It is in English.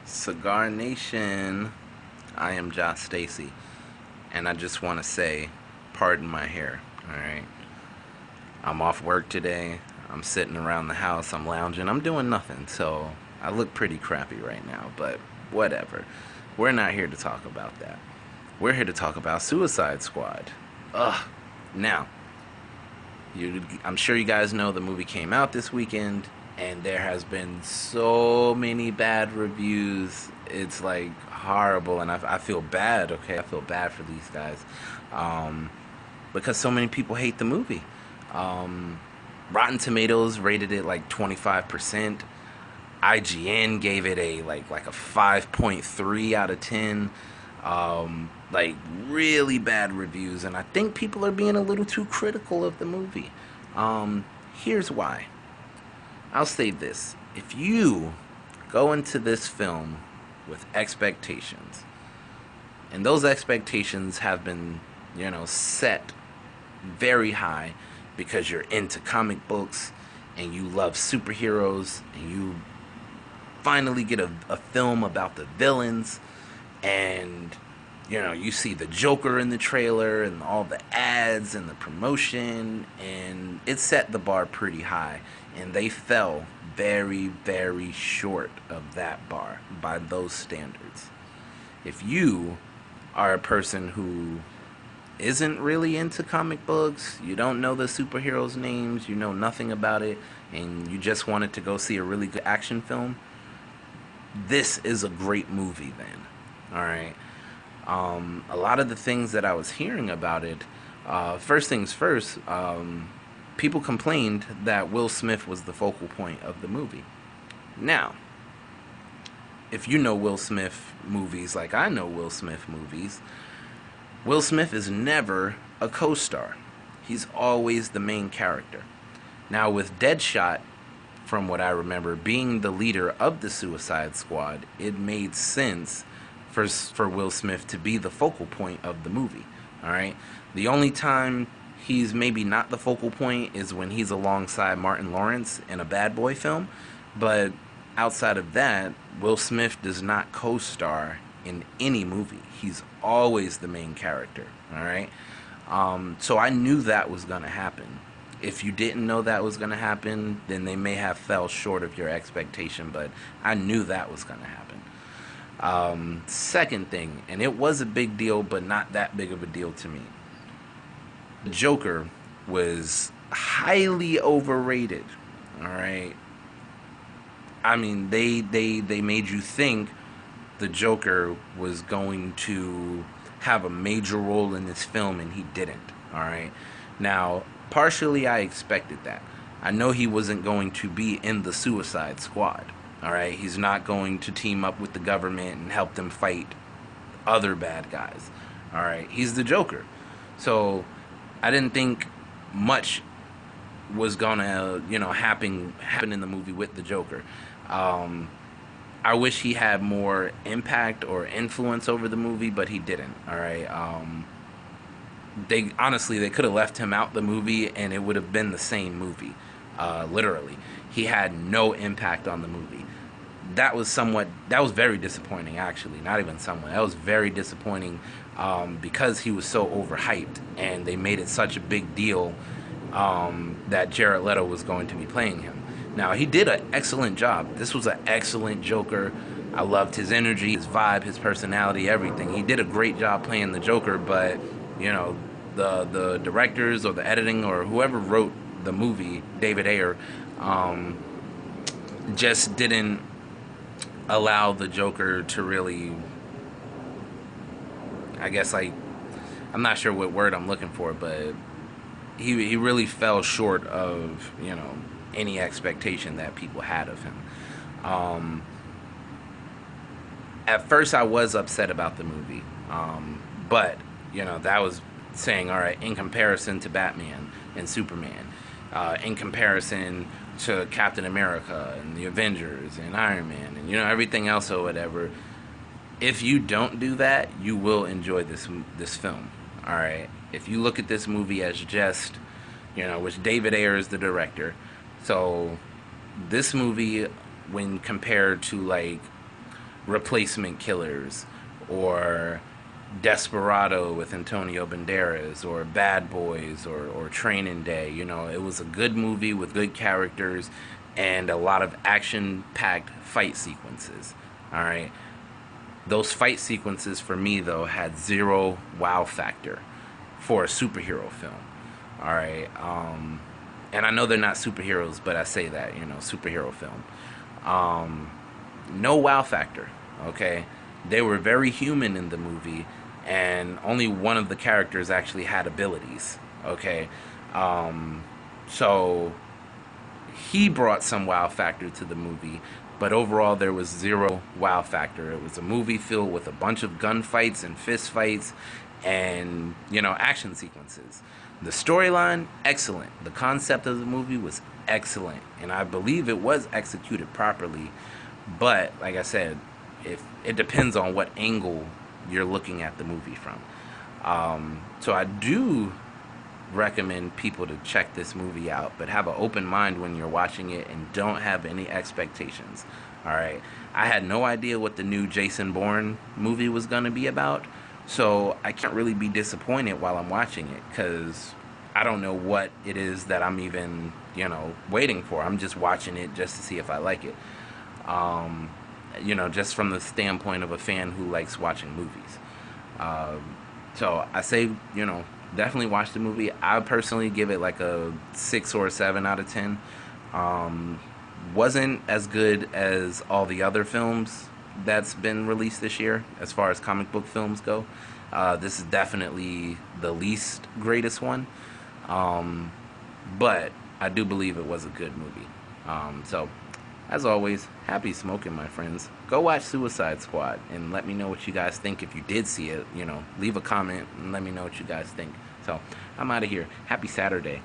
Cigar Nation, I am Stacey, and I just want to say, pardon my hair, alright? I'm off work today, I'm sitting around the house, I'm lounging, I'm doing nothing, so I look pretty crappy right now, but whatever. We're not here to talk about that. We're here to talk about Suicide Squad. Ugh. Now, I'm sure you guys know the movie came out this weekend, and there has been so many bad reviews. It's like horrible, and I feel bad. Okay, I feel bad for these guys, because so many people hate the movie. Rotten Tomatoes rated it like 25%. IGN gave it a 5.3 out of 10. Like really bad reviews, and I think people are being a little too critical of the movie. Here's why. I'll say this: if you go into this film with expectations, and those expectations have been, set very high because you're into comic books and you love superheroes, and you finally get a film about the villains, and you see the Joker in the trailer and all the ads and the promotion, and it set the bar pretty high, and they fell very, very short of that bar by those standards. If you are a person who isn't really into comic books, you don't know the superheroes' names, you know nothing about it, and you just wanted to go see a really good action film, this is a great movie then. Alright? A lot of the things that I was hearing about it, first things first, people complained that Will Smith was the focal point of the movie. Now, if you know Will Smith movies like I know Will Smith movies, Will Smith is never a co-star. He's always the main character. Now, with Deadshot, from what I remember, being the leader of the Suicide Squad, it made sense for Will Smith to be the focal point of the movie. Alright? The only time he's maybe not the focal point is when he's alongside Martin Lawrence in a Bad Boy film, but outside of that, Will Smith does not co-star in any movie. He's always the main character. Alright? So I knew that was going to happen. If you didn't know that was going to happen, then they may have fell short of your expectation, but I knew that was going to happen. Second thing, and it was a big deal, but not that big of a deal to me. The Joker was highly overrated. Alright? I mean, they made you think the Joker was going to have a major role in this film, and he didn't. Alright? Now, partially I expected that. I know he wasn't going to be in the Suicide Squad. Alright? He's not going to team up with the government and help them fight other bad guys. Alright? He's the Joker. So, I didn't think much was gonna, happen in the movie with the Joker. I wish he had more impact or influence over the movie, but he didn't. Alright? They could have left him out the movie and it would have been the same movie. Literally. He had no impact on the movie. That was very disappointing, actually. Not even somewhat. That was very disappointing, because he was so overhyped, and they made it such a big deal that Jared Leto was going to be playing him. Now, he did an excellent job. This was an excellent Joker. I loved his energy, his vibe, his personality, everything. He did a great job playing the Joker, but, the directors or the editing or whoever wrote the movie, David Ayer, just didn't allow the Joker to really, I guess, I'm not sure what word I'm looking for, but he really fell short of, any expectation that people had of him. At first I was upset about the movie, but, that was saying, alright, in comparison to Batman and Superman, in comparison to Captain America and the Avengers and Iron Man and everything else or whatever, if you don't do that, you will enjoy this film. Alright? If you look at this movie as just, which David Ayer is the director, so this movie, when compared to Replacement Killers, or Desperado with Antonio Banderas, or Bad Boys, or Training Day. You know, it was a good movie with good characters and a lot of action-packed fight sequences. All right. Those fight sequences for me, though, had zero wow factor for a superhero film. All right. And I know they're not superheroes, but I say that, you know, superhero film. No wow factor. Okay. They were very human in the movie, and only one of the characters actually had abilities. Okay. So he brought some wow factor to the movie, but overall there was zero wow factor. It was a movie filled with a bunch of gunfights and fist fights and, you know, action sequences. The storyline, excellent. The concept of the movie was excellent, and I believe it was executed properly. But like I said, if it depends on what angle you're looking at the movie from. So I do recommend people to check this movie out, but have an open mind when you're watching it and don't have any expectations. All right. I had no idea what the new Jason Bourne movie was going to be about, so I can't really be disappointed while I'm watching it, because I don't know what it is that I'm even, you know, waiting for. I'm just watching it just to see if I like it. You know, just from the standpoint of a fan who likes watching movies. So I say, you know, definitely watch the movie. I personally give it like a 6 or a 7 out of 10. Wasn't as good as all the other films that's been released this year as far as comic book films go. This is definitely the least greatest one. But I do believe it was a good movie. So, as always, happy smoking, my friends. Go watch Suicide Squad and let me know what you guys think. If you did see it, you know, leave a comment and let me know what you guys think. So, I'm out of here. Happy Saturday.